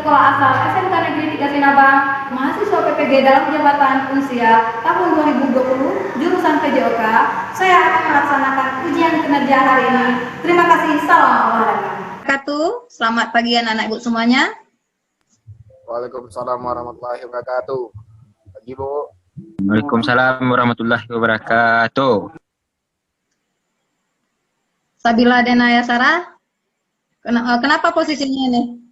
Sekolah Asal SMK Negeri 3 Sinabang, mahasiswa PPG dalam jabatan Unsia tahun 2020, jurusan PJOK, saya akan melaksanakan ujian kinerja hari ini. Terima kasih, salam olahraga. Selamat pagi anak-anak ibu semuanya. Waalaikumsalam warahmatullahi wabarakatuh. Pagi Bu. Waalaikumsalam warahmatullahi wabarakatuh. Sabila Denaya Sarah, kenapa posisinya ini?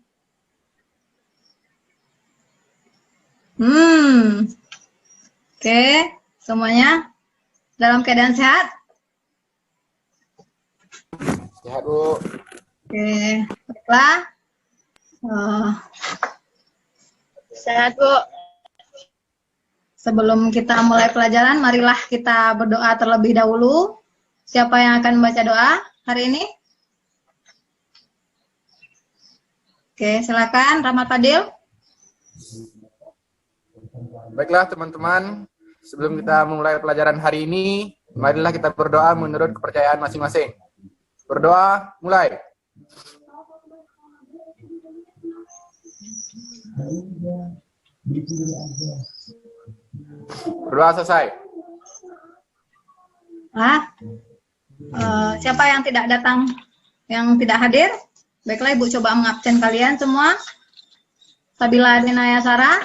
Oke, semuanya dalam keadaan sehat? Sehat Bu. Oke, baiklah. Sehat Bu. Sebelum kita mulai pelajaran, marilah kita berdoa terlebih dahulu. Siapa yang akan membaca doa hari ini? Oke, silakan Rahmat Fadil. Baiklah teman-teman, sebelum kita memulai pelajaran hari ini, marilah kita berdoa menurut kepercayaan masing-masing. Berdoa, mulai. Berdoa selesai. Siapa yang tidak datang, yang tidak hadir? Baiklah, Ibu coba mengabsen kalian semua. Sabila Dinaya Sarah.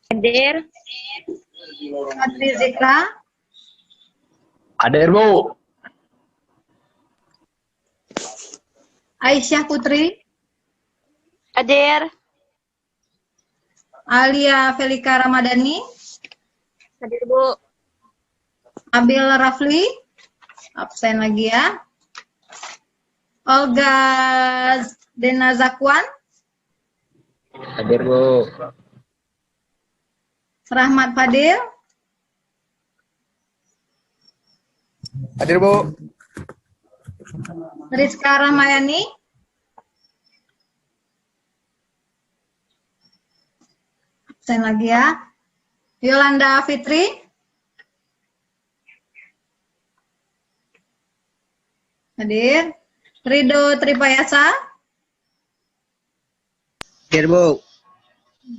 Hadir. Adri Zikra. Hadir Bu. Aisyah Putri. Hadir. Alia Felika Ramadhani. Hadir Bu. Abil Rafli. Absen lagi ya. Olga Dena Zakwan. Hadir Bu. Rahmat Fadil. Hadir Bu. Rizka Rahmayani. Absen lagi ya. Yolanda Fitri. Hadir. Rido Tripayasa. Hadir Bu.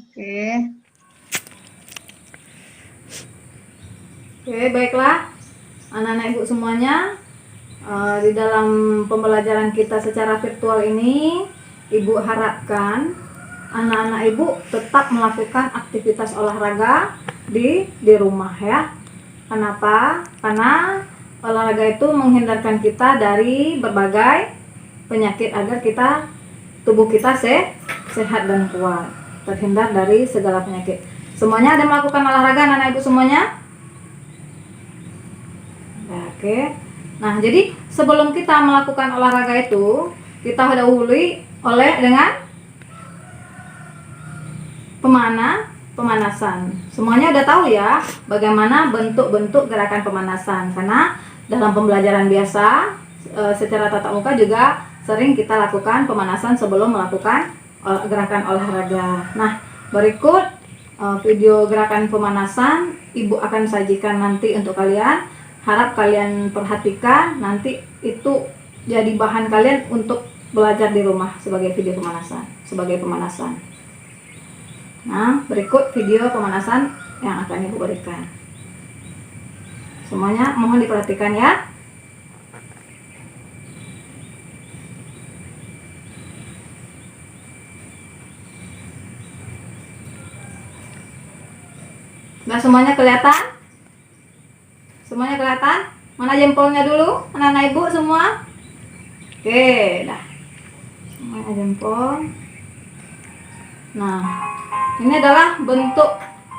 Oke. Oke, baiklah. Anak-anak ibu semuanya, di dalam pembelajaran kita secara virtual ini, ibu harapkan anak-anak ibu tetap melakukan aktivitas olahraga di rumah ya. Kenapa? Karena olahraga itu menghindarkan kita dari berbagai penyakit agar tubuh kita sehat dan kuat, terhindar dari segala penyakit. Semuanya ada melakukan olahraga anak-anak ibu semuanya? Oke. Nah, jadi sebelum kita melakukan olahraga itu, kita dahului dengan pemanasan. Semuanya udah tahu ya bagaimana bentuk-bentuk gerakan pemanasan. Karena dalam pembelajaran biasa secara tatap muka juga sering kita lakukan pemanasan sebelum melakukan gerakan olahraga. Nah, berikut video gerakan pemanasan Ibu akan sajikan nanti untuk kalian. Harap kalian perhatikan, nanti itu jadi bahan kalian untuk belajar di rumah sebagai video pemanasan, Nah, berikut video pemanasan yang akan Ibu berikan. Semuanya mohon diperhatikan ya. Nah, semuanya kelihatan? Semuanya kelihatan? Mana jempolnya dulu? Anak-anak ibu semua? Oke, dah. Semuanya jempol. Nah, ini adalah bentuk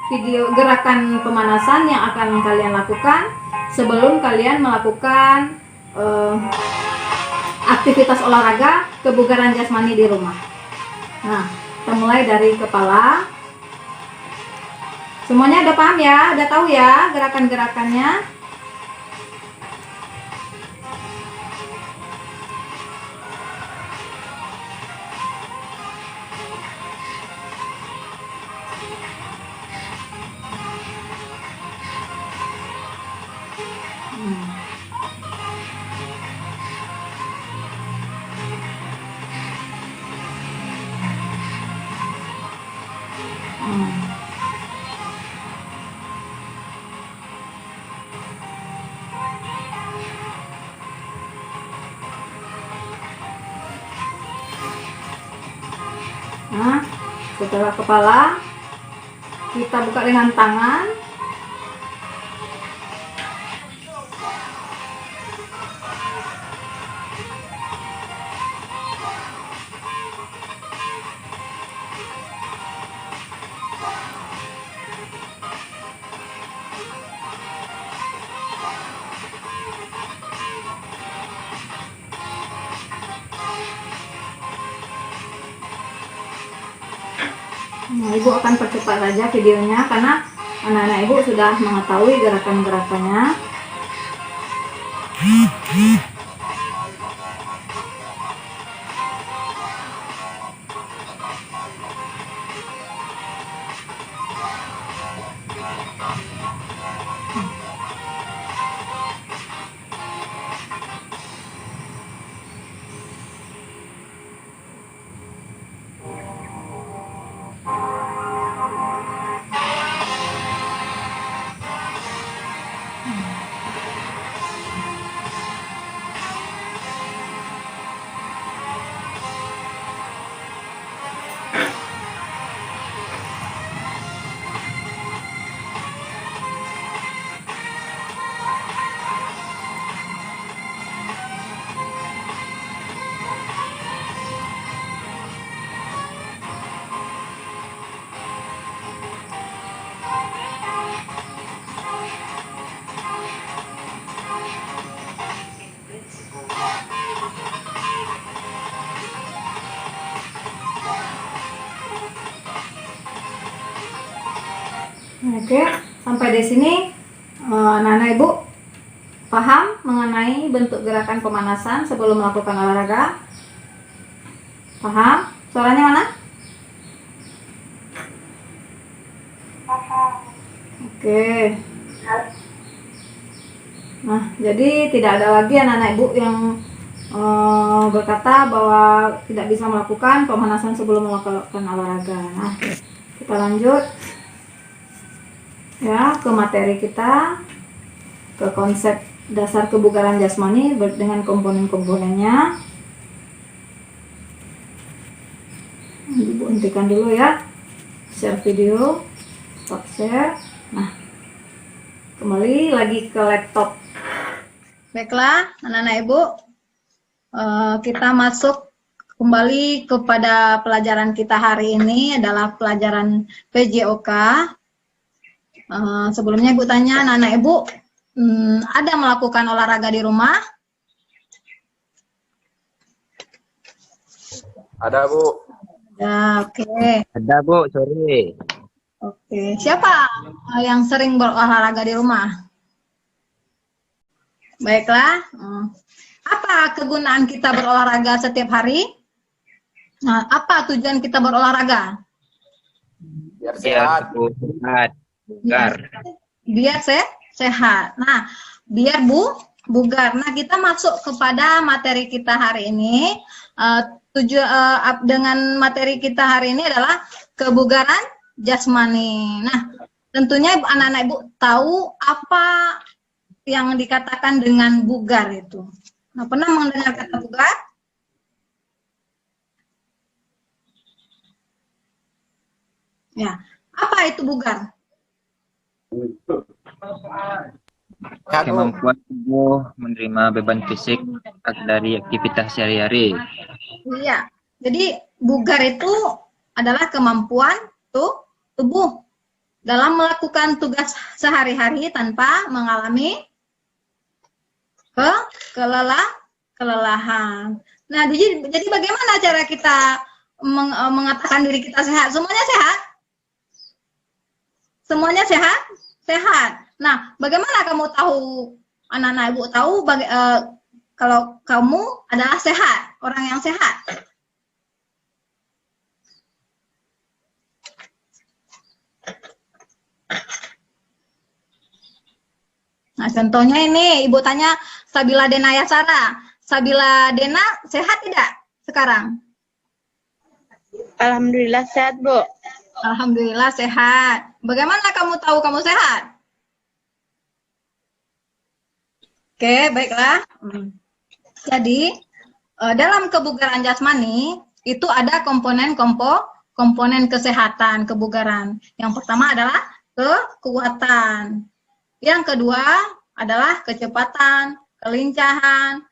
video gerakan pemanasan yang akan kalian lakukan sebelum kalian melakukan aktivitas olahraga kebugaran jasmani di rumah. Nah, kita mulai dari kepala. Semuanya udah paham ya? Udah tahu ya gerakan-gerakannya? Nah, setelah kepala kita buka dengan tangan. Nah, Ibu akan percepat saja videonya karena anak-anak Ibu sudah mengetahui gerakan-gerakannya. Oke, sampai di sini anak-anak Ibu paham mengenai bentuk gerakan pemanasan sebelum melakukan olahraga? Paham? Suaranya mana? Oke. Nah, jadi tidak ada lagi anak-anak Ibu yang berkata bahwa tidak bisa melakukan pemanasan sebelum melakukan olahraga. Nah, kita lanjut ya ke materi kita, ke konsep dasar kebugaran jasmani dengan komponen-komponennya. Ibu hentikan dulu ya, share video, stop share. Nah, kembali lagi ke laptop. Baiklah, anak-anak Ibu, kita masuk kembali kepada pelajaran kita hari ini adalah pelajaran PJOK. Sebelumnya Ibu tanya, anak-anak Ibu ada melakukan olahraga di rumah? Ada, Bu. Ya, oke. Ada, Bu, sore. Oke, siapa yang sering berolahraga di rumah? Baiklah, apa kegunaan kita berolahraga setiap hari? Nah, apa tujuan kita berolahraga? Biar Biar sehat. sehat, bugar. Biar sehat. Nah, biar bugar. Nah, kita masuk kepada materi kita hari ini. Dengan materi kita hari ini adalah kebugaran jasmani. Nah, tentunya anak-anak Ibu tahu apa yang dikatakan dengan bugar itu. Nah, pernah mendengar kata bugar? Ya, apa itu bugar? Sehat, Bu. Kemampuan tubuh menerima beban fisik dari aktivitas sehari-hari. Iya, jadi bugar itu adalah kemampuan tubuh dalam melakukan tugas sehari-hari tanpa mengalami kelelahan. Nah, jadi bagaimana cara kita mengatakan diri kita sehat? Semuanya sehat? Semuanya sehat? Sehat. Nah, bagaimana kamu tahu, anak-anak Ibu tahu kalau kamu adalah sehat, orang yang sehat? Nah, contohnya ini Ibu tanya Sabila Dena Yasara. Sabila Dena sehat tidak sekarang? Alhamdulillah sehat, Bu. Alhamdulillah sehat. Bagaimana kamu tahu kamu sehat? Oke, baiklah. Jadi, dalam kebugaran jasmani itu ada komponen kesehatan kebugaran. Yang pertama adalah kekuatan. Yang kedua adalah kecepatan, kelincahan,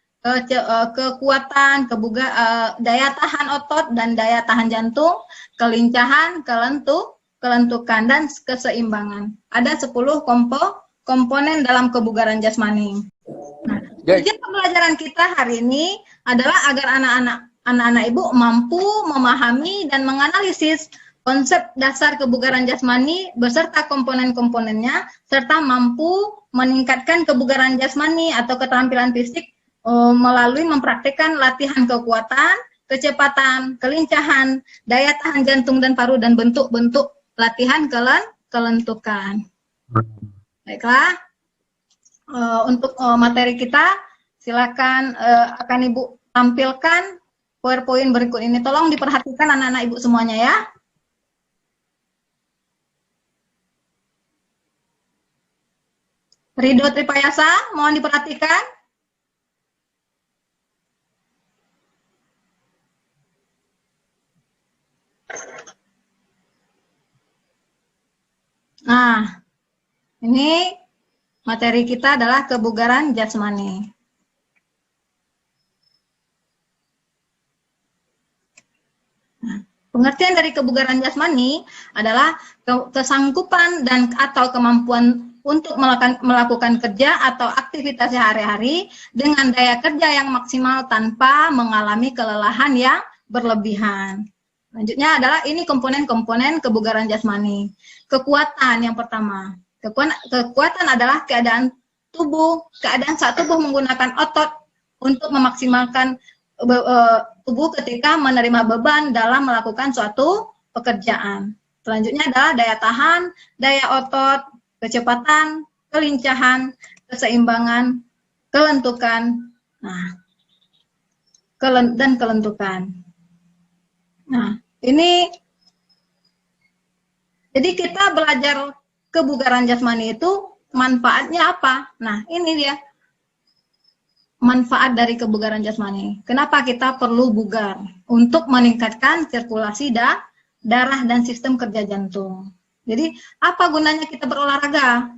kekuatan, daya tahan otot dan daya tahan jantung, kelincahan, kelentukan dan keseimbangan. Ada 10 komponen dalam kebugaran jasmani. Nah, tujuan pembelajaran kita hari ini adalah agar anak-anak ibu mampu memahami dan menganalisis konsep dasar kebugaran jasmani beserta komponen-komponennya, serta mampu meningkatkan kebugaran jasmani atau keterampilan fisik melalui mempraktikkan latihan kekuatan, kecepatan, kelincahan, daya tahan jantung dan paru, dan bentuk-bentuk latihan kelentukan. Baiklah. Untuk materi kita, silakan akan Ibu tampilkan PowerPoint berikut ini. Tolong diperhatikan anak-anak Ibu semuanya ya. Ridho Tripayasa, mohon diperhatikan. Nah, ini materi kita adalah kebugaran jasmani. Nah, pengertian dari kebugaran jasmani adalah kesanggupan dan atau kemampuan untuk melakukan kerja atau aktivitas sehari-hari dengan daya kerja yang maksimal tanpa mengalami kelelahan yang berlebihan. Selanjutnya adalah ini komponen-komponen kebugaran jasmani. Kekuatan yang pertama. Kekuatan adalah keadaan saat tubuh menggunakan otot untuk memaksimalkan tubuh ketika menerima beban dalam melakukan suatu pekerjaan. Selanjutnya adalah daya tahan, daya otot, kecepatan, kelincahan, keseimbangan, kelentukan, dan kelentukan. Nah, ini jadi kita belajar kebugaran jasmani itu manfaatnya apa? Nah, ini dia manfaat dari kebugaran jasmani. Kenapa kita perlu bugar? Untuk meningkatkan sirkulasi darah dan sistem kerja jantung. Jadi, apa gunanya kita berolahraga?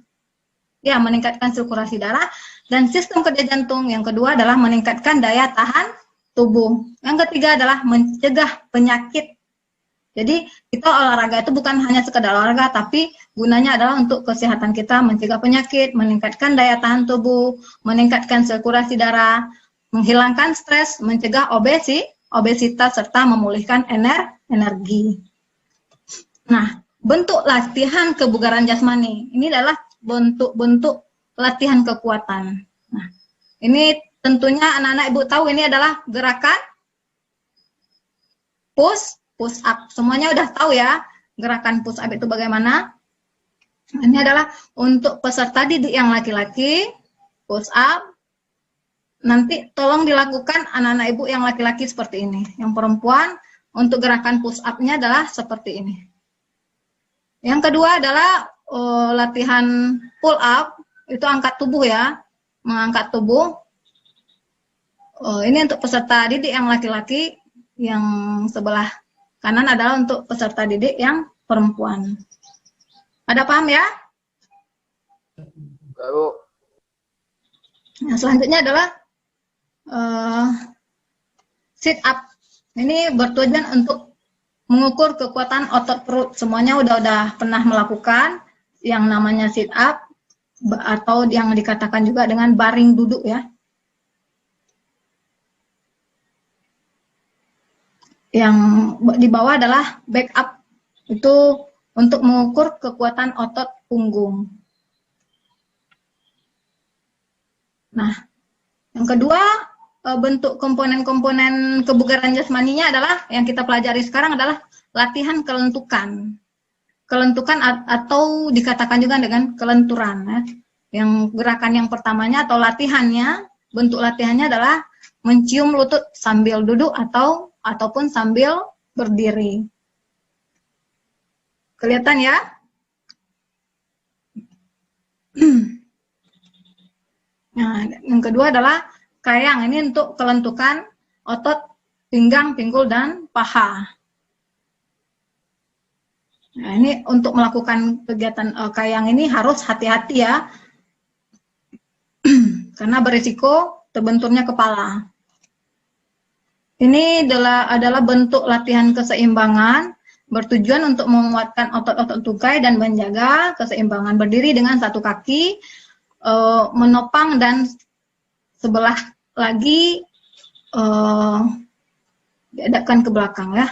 Ya, meningkatkan sirkulasi darah dan sistem kerja jantung. Yang kedua adalah meningkatkan daya tahan tubuh. Yang ketiga adalah mencegah penyakit. Jadi kita olahraga itu bukan hanya sekedar olahraga, tapi gunanya adalah untuk kesehatan kita, mencegah penyakit, meningkatkan daya tahan tubuh, meningkatkan sirkulasi darah, menghilangkan stres, mencegah obesitas, serta memulihkan energi. Nah, bentuk latihan kebugaran jasmani ini adalah bentuk-bentuk latihan kekuatan. Nah, ini tentunya anak-anak ibu tahu ini adalah gerakan push up. Semuanya udah tahu ya gerakan push up itu bagaimana. Ini adalah untuk peserta didik yang laki-laki push up. Nanti tolong dilakukan anak-anak ibu yang laki-laki seperti ini. Yang perempuan untuk gerakan push up-nya adalah seperti ini. Yang kedua adalah latihan pull up, itu angkat tubuh ya, mengangkat tubuh. Ini untuk peserta didik yang laki-laki, yang sebelah kanan adalah untuk peserta didik yang perempuan. Ada paham ya? Bu. Nah, selanjutnya adalah sit up. Ini bertujuan untuk mengukur kekuatan otot perut. Semuanya udah pernah melakukan yang namanya sit up atau yang dikatakan juga dengan baring duduk ya. Yang di bawah adalah back up, itu untuk mengukur kekuatan otot punggung. Nah, yang kedua bentuk komponen-komponen kebugaran jasmaninya adalah yang kita pelajari sekarang adalah latihan kelentukan. Kelentukan atau dikatakan juga dengan kelenturan ya. Yang gerakan yang pertamanya atau latihannya, bentuk latihannya adalah mencium lutut sambil duduk ataupun sambil berdiri. Kelihatan ya? Nah, yang kedua adalah kayang. Ini untuk kelentukan otot pinggang, pinggul, dan paha. Nah, ini untuk melakukan kegiatan kayang ini harus hati-hati ya, karena berisiko terbenturnya kepala. Ini adalah bentuk latihan keseimbangan, bertujuan untuk menguatkan otot-otot tungkai dan menjaga keseimbangan. Berdiri dengan satu kaki, menopang, dan sebelah lagi dihadapkan ke belakang ya.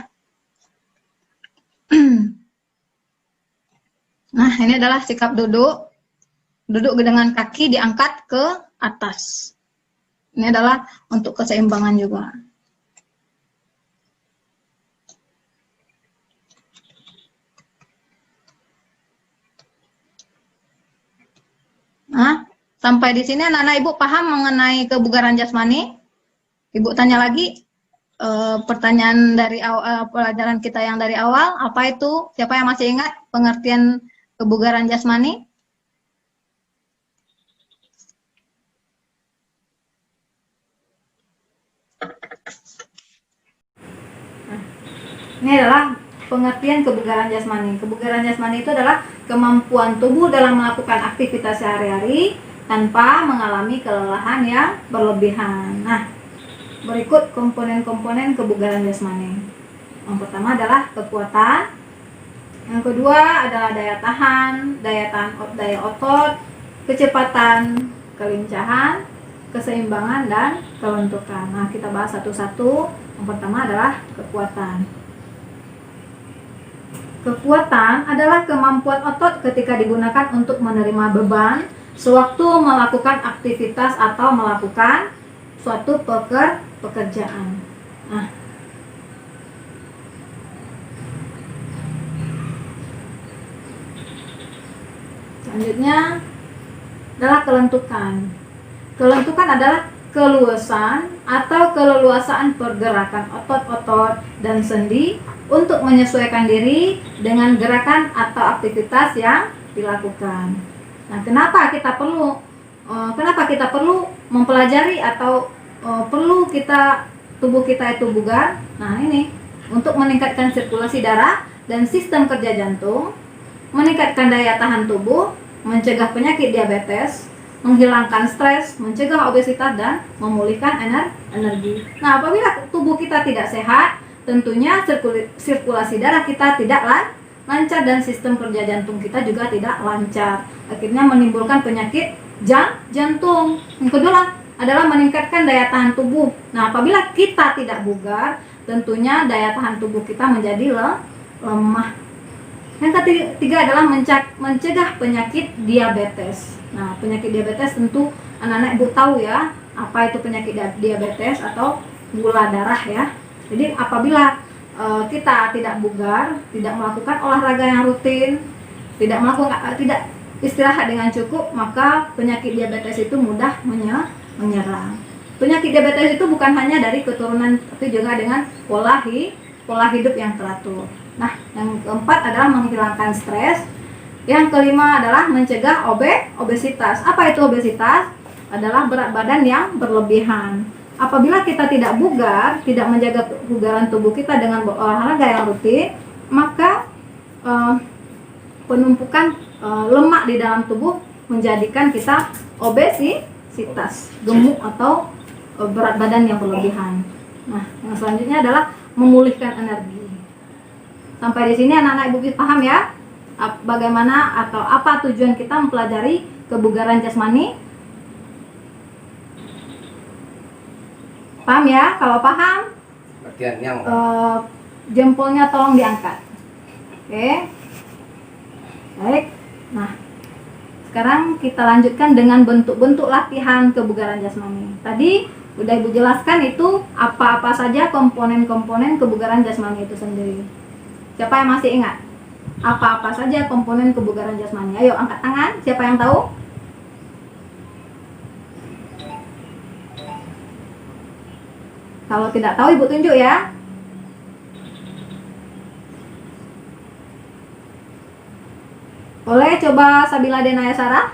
Nah, ini adalah sikap duduk. Duduk dengan kaki diangkat ke atas. Ini adalah untuk keseimbangan juga. Nah, sampai di sini anak-anak Ibu paham mengenai kebugaran jasmani? Ibu tanya lagi pertanyaan dari pelajaran kita yang dari awal, apa itu? Siapa yang masih ingat pengertian kebugaran jasmani? Ini adalah pengertian kebugaran jasmani. Kebugaran jasmani itu adalah kemampuan tubuh dalam melakukan aktivitas sehari-hari tanpa mengalami kelelahan yang berlebihan. Nah, berikut komponen-komponen kebugaran jasmani. Yang pertama adalah kekuatan. Yang kedua adalah daya tahan, daya otot, kecepatan, kelincahan, keseimbangan, dan kelentukan. Nah, kita bahas satu-satu. Yang pertama adalah kekuatan. Kekuatan adalah kemampuan otot ketika digunakan untuk menerima beban sewaktu melakukan aktivitas atau melakukan suatu pekerjaan. Nah, selanjutnya adalah kelentukan. Kelentukan adalah keluasan atau keleluasaan pergerakan otot-otot dan sendi untuk menyesuaikan diri dengan gerakan atau aktivitas yang dilakukan. Nah, kenapa kita perlu mempelajari atau perlu tubuh kita itu bugar? Nah, ini untuk meningkatkan sirkulasi darah dan sistem kerja jantung, meningkatkan daya tahan tubuh, mencegah penyakit diabetes, menghilangkan stres, mencegah obesitas, dan memulihkan energi. Nah, apabila tubuh kita tidak sehat, tentunya sirkulasi darah kita tidak lancar dan sistem kerja jantung kita juga tidak lancar. Akhirnya menimbulkan penyakit jantung. Yang kedua adalah meningkatkan daya tahan tubuh. Nah, apabila kita tidak bugar, tentunya daya tahan tubuh kita menjadi lemah. Yang ketiga adalah mencegah penyakit diabetes. Nah, penyakit diabetes tentu anak-anak Ibu tahu ya, apa itu penyakit diabetes atau gula darah ya. Jadi apabila kita tidak bugar, tidak melakukan olahraga yang rutin, tidak istirahat dengan cukup, maka penyakit diabetes itu mudah menyerang. Penyakit diabetes itu bukan hanya dari keturunan, tapi juga dengan pola hidup yang teratur. Nah, yang keempat adalah menghilangkan stres. Yang kelima adalah mencegah obesitas. Apa itu obesitas? Adalah berat badan yang berlebihan. Apabila kita tidak bugar, tidak menjaga kebugaran tubuh kita dengan olahraga yang rutin, maka penumpukan lemak di dalam tubuh menjadikan kita obesitas, gemuk atau berat badan yang berlebihan. Nah, yang selanjutnya adalah memulihkan energi. Sampai di sini anak-anak Ibu paham ya? Bagaimana atau apa tujuan kita mempelajari kebugaran jasmani? Paham ya? Kalau paham, jempolnya tolong diangkat. Oke. Baik. Nah, sekarang kita lanjutkan dengan bentuk-bentuk latihan kebugaran jasmani. Tadi udah Ibu jelaskan itu apa-apa saja komponen-komponen kebugaran jasmani itu sendiri. Siapa yang masih ingat? Apa-apa saja komponen kebugaran jasmani? Ayo angkat tangan, siapa yang tahu? Kalau tidak tahu Ibu tunjuk ya. Boleh coba Sabila Denaya Sarah?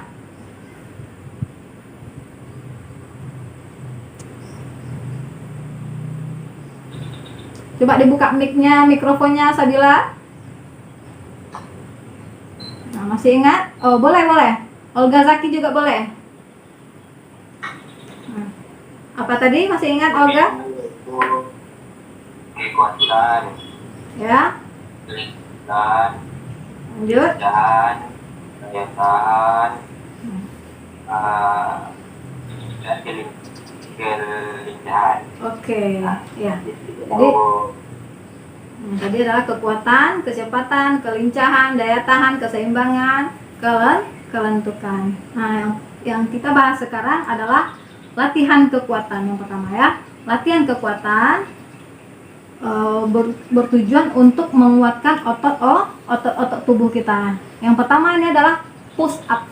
Coba dibuka mic-nya, mikrofonnya Sabila. Nah, masih ingat? Oh, boleh, boleh. Olga Zaki juga boleh. Nah, apa tadi? Masih ingat Olga? Kekuatan Ya, dan lanjut. dan daya tahan dan kelincahan. Oke, ya. Oh, Tadi adalah kekuatan, kecepatan, kelincahan, daya tahan, keseimbangan, kelentukan. Nah, yang kita bahas sekarang adalah latihan kekuatan yang pertama ya. Latihan kekuatan bertujuan untuk menguatkan otot tubuh kita. Yang pertama ini adalah push up.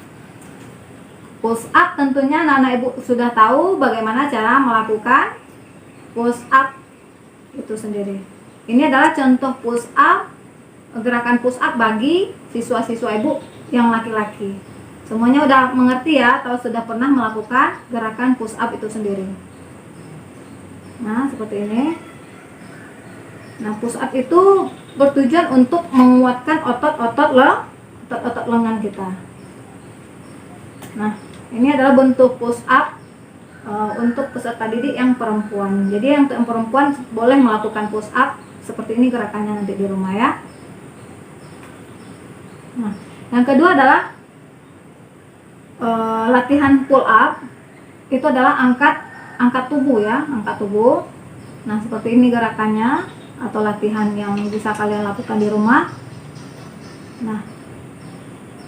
Push up tentunya anak ibu sudah tahu bagaimana cara melakukan push up itu sendiri. Ini adalah contoh push up, gerakan push up bagi siswa-siswa ibu yang laki-laki. Semuanya udah mengerti ya, atau sudah pernah melakukan gerakan push up itu sendiri. Nah, seperti ini. Nah, push up itu bertujuan untuk menguatkan otot-otot lengan kita. Nah, ini adalah bentuk push up untuk peserta didik yang perempuan. Jadi yang perempuan boleh melakukan push up seperti ini gerakannya nanti di rumah ya. Nah, yang kedua adalah latihan pull up. Itu adalah angkat tubuh ya, angkat tubuh. Nah, seperti ini gerakannya atau latihan yang bisa kalian lakukan di rumah. Nah,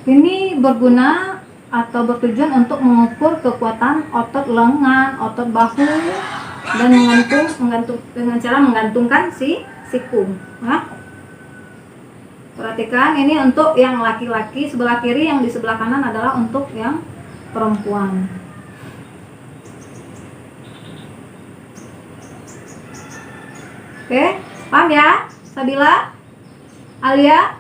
ini berguna atau bertujuan untuk mengukur kekuatan otot lengan, otot bahu, dan menggantung dengan cara menggantungkan siku. Nah, perhatikan ini untuk yang laki-laki sebelah kiri, yang di sebelah kanan adalah untuk yang perempuan. Oke, paham ya? Sabila? Alia?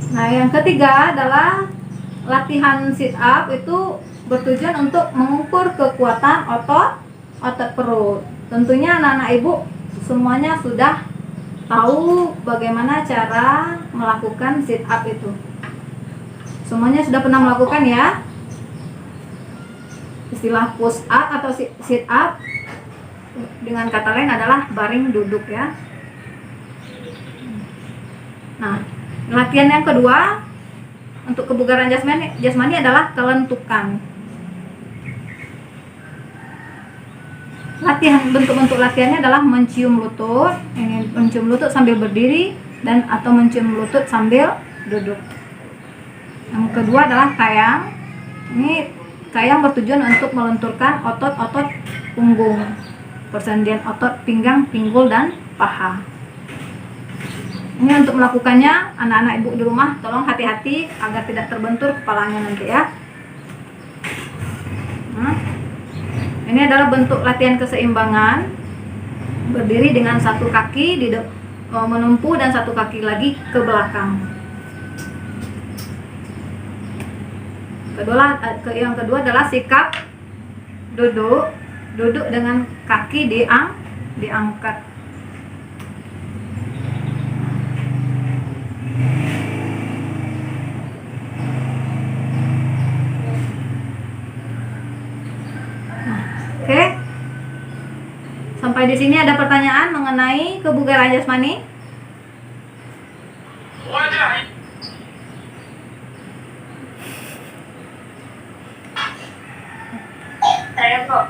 Nah, yang ketiga adalah latihan sit up. Itu bertujuan untuk mengukur kekuatan otot perut. Tentunya anak-anak ibu semuanya sudah tahu bagaimana cara melakukan sit up itu. Semuanya sudah pernah melakukan ya. Istilah push up atau sit up dengan kata lain adalah baring duduk ya. Nah, latihan yang kedua untuk kebugaran jasmani adalah kelentukan. Bentuk-bentuk latihannya adalah mencium lutut. Ini mencium lutut sambil berdiri dan atau mencium lutut sambil duduk. Yang kedua adalah kayang. Ini kayang bertujuan untuk melenturkan otot-otot punggung, persendian otot pinggang, pinggul, dan paha. Ini untuk melakukannya, anak-anak ibu di rumah tolong hati-hati agar tidak terbentur kepalanya nanti ya. Nah, ini adalah bentuk latihan keseimbangan. Berdiri dengan satu kaki menempuh dan satu kaki lagi ke belakang. Yang kedua adalah sikap duduk dengan kaki diangkat. Oke. Sampai di sini ada pertanyaan mengenai kebugaran jasmani? Saya kok.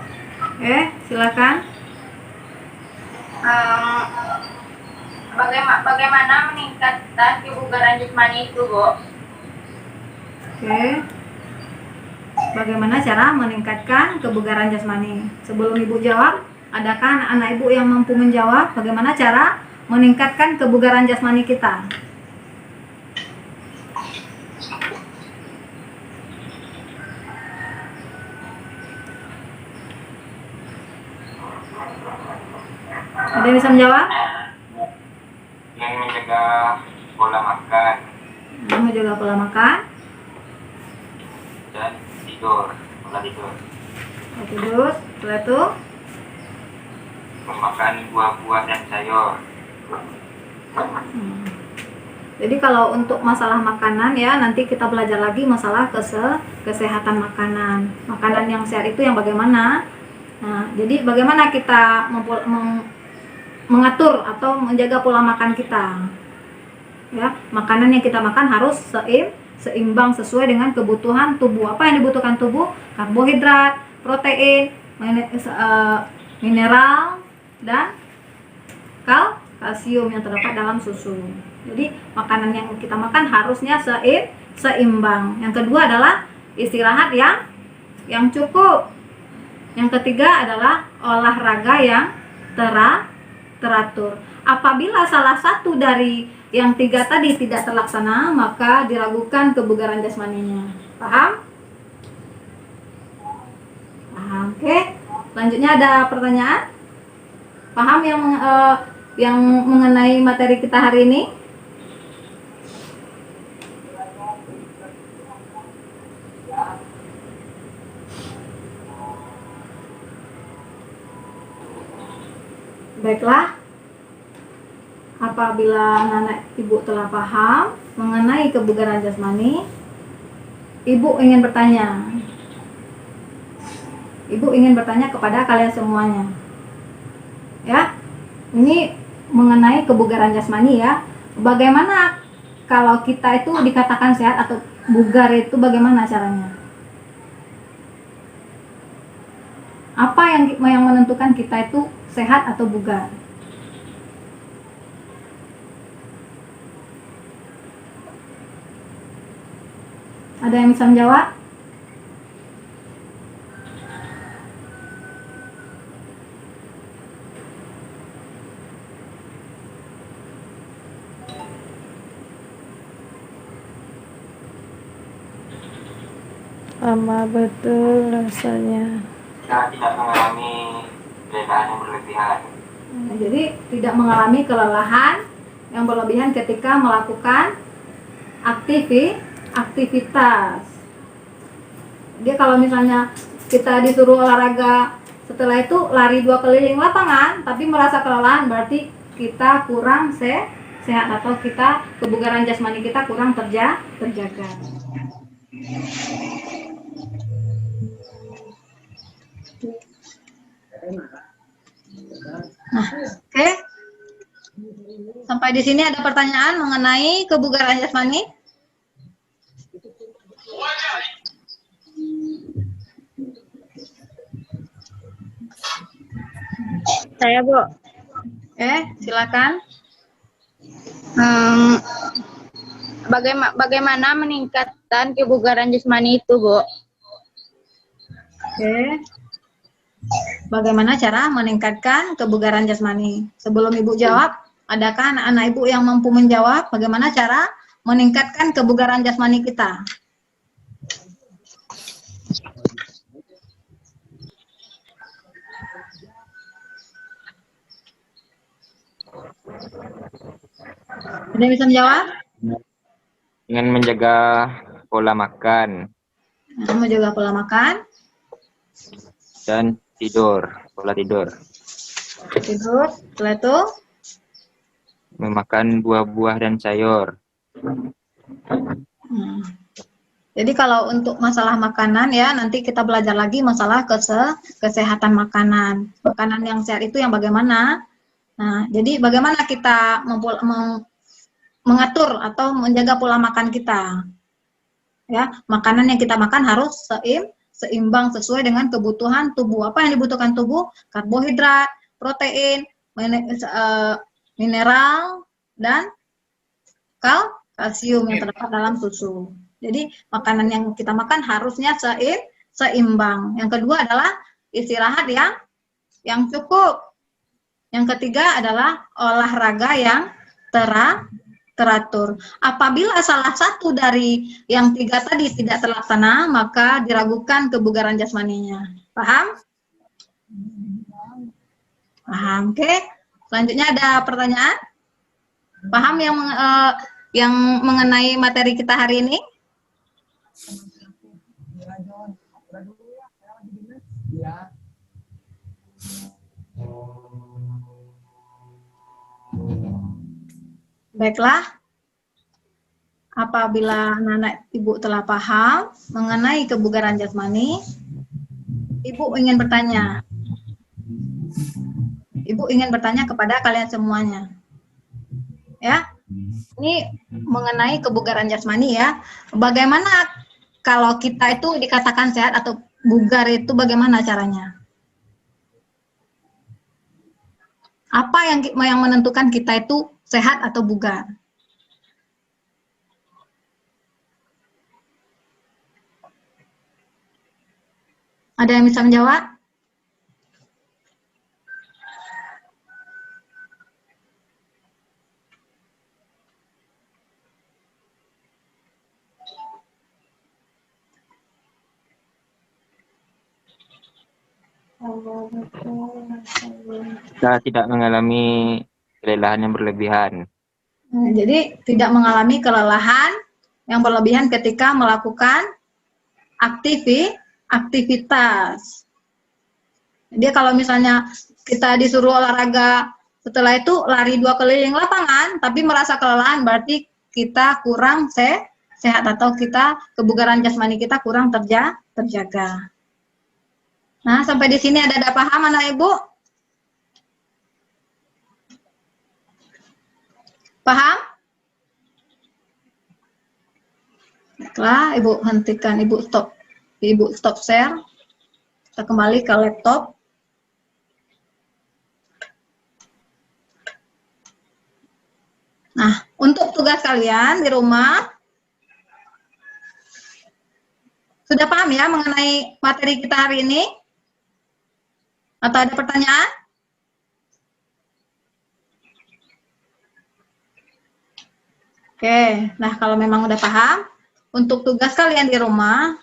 Silakan. Bagaimana meningkatkan kebugaran jasmani itu, Bu? Oke. Bagaimana cara meningkatkan kebugaran jasmani? Sebelum Ibu jawab, adakah anak ibu yang mampu menjawab bagaimana cara meningkatkan kebugaran jasmani kita? yang bisa menjawab? Ingin menjaga pola makan Menjaga pola makan, dan tidur, pola tidur. tidur, setelah itu Memakan buah-buah dan sayur. Jadi kalau untuk masalah makanan ya, nanti kita belajar lagi masalah kesehatan makanan. Makanan yang sehat itu yang bagaimana? Nah, jadi bagaimana kita mengatur atau menjaga pola makan kita? Ya, makanan yang kita makan harus seimbang sesuai dengan kebutuhan tubuh. Apa yang dibutuhkan tubuh? Karbohidrat, protein, mineral, dan kalsium yang terdapat dalam susu. Jadi makanan yang kita makan harusnya seimbang. Yang kedua adalah istirahat yang cukup. Yang ketiga adalah olahraga yang teratur. Apabila salah satu dari yang tiga tadi tidak terlaksana, maka diragukan kebugaran jasmaninya. Paham? Paham. Oke. Selanjutnya ada pertanyaan? Paham yang mengenai materi kita hari ini? Baiklah, apabila anak ibu telah paham mengenai kebugaran jasmani, ibu ingin bertanya. Ibu ingin bertanya kepada kalian semuanya. Ya, ini mengenai kebugaran jasmani ya. Bagaimana kalau kita itu dikatakan sehat atau bugar itu bagaimana caranya? Apa yang menentukan kita itu sehat atau bugar? Ada yang bisa menjawab? Lama betul rasanya. Kita tidak mengalami kelelahan yang berlebihan. Jadi tidak mengalami kelelahan yang berlebihan ketika melakukan aktivitas. Dia kalau misalnya kita disuruh olahraga, setelah itu lari 2 keliling lapangan tapi merasa kelelahan, berarti kita kurang sehat atau kebugaran jasmani kita kurang terjaga. Nah, oke. Sampai di sini ada pertanyaan mengenai kebugaran jasmani? Saya, Bu. Silakan. Bagaimana meningkatkan kebugaran jasmani itu, Bu? Bagaimana cara meningkatkan kebugaran jasmani? Sebelum Ibu jawab, adakah anak Ibu yang mampu menjawab bagaimana cara meningkatkan kebugaran jasmani kita? Ada yang bisa menjawab? Dengan menjaga pola makan Menjaga pola makan, dan pola tidur. setelah itu Memakan buah-buah dan sayur. Jadi kalau untuk masalah makanan ya, nanti kita belajar lagi masalah kesehatan makanan. Makanan yang sehat itu yang bagaimana? Nah, jadi bagaimana kita mengatur atau menjaga pola makan kita? Ya, makanan yang kita makan harus seimbang sesuai dengan kebutuhan tubuh. Apa yang dibutuhkan tubuh? Karbohidrat, protein, mineral, dan kalsium yang terdapat dalam susu. Jadi makanan yang kita makan harusnya seimbang. Yang kedua adalah istirahat yang cukup. Yang ketiga adalah olahraga yang teratur. Apabila salah satu dari yang tiga tadi tidak terlaksana, maka diragukan kebugaran jasmaninya. Paham? Paham, oke? Selanjutnya ada pertanyaan? Paham yang mengenai materi kita hari ini? Baiklah. Apabila anak Ibu telah paham mengenai kebugaran jasmani, Ibu ingin bertanya. Ibu ingin bertanya kepada kalian semuanya. Ya. Ini mengenai kebugaran jasmani ya. Bagaimana kalau kita itu dikatakan sehat atau bugar itu bagaimana caranya? Apa yang menentukan kita itu sehat atau bugar? Ada yang bisa menjawab? Kita tidak mengalami kelelahan yang berlebihan. Jadi tidak mengalami kelelahan yang berlebihan ketika melakukan aktivitas. Jadi kalau misalnya kita disuruh olahraga, setelah itu lari 2 keliling lapangan, tapi merasa kelelahan, berarti kita kurang sehat atau kita kebugaran jasmani kita kurang terjaga. Nah, sampai di sini ada paham anak Ibu? Paham? Baiklah, Ibu hentikan, Ibu stop share. Kita kembali ke laptop. Nah, untuk tugas kalian di rumah, sudah paham ya mengenai materi kita hari ini? Atau ada pertanyaan? Oke, nah kalau memang udah paham, untuk tugas kalian di rumah,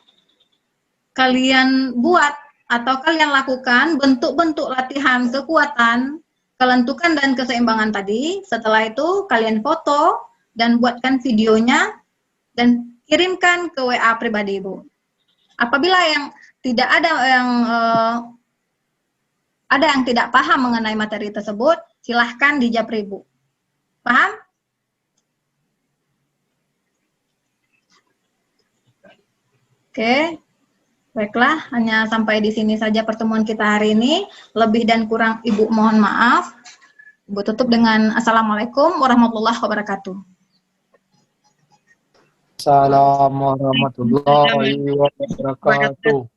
kalian buat atau kalian lakukan bentuk-bentuk latihan kekuatan, kelentukan dan keseimbangan tadi. Setelah itu kalian foto dan buatkan videonya dan kirimkan ke WA pribadi Ibu. Apabila yang tidak ada yang tidak paham mengenai materi tersebut, silahkan dijapri Ibu. Paham? Oke. Baiklah, hanya sampai di sini saja pertemuan kita hari ini. Lebih dan kurang Ibu mohon maaf. Ibu tutup dengan Assalamualaikum warahmatullahi wabarakatuh. Assalamualaikum warahmatullahi wabarakatuh.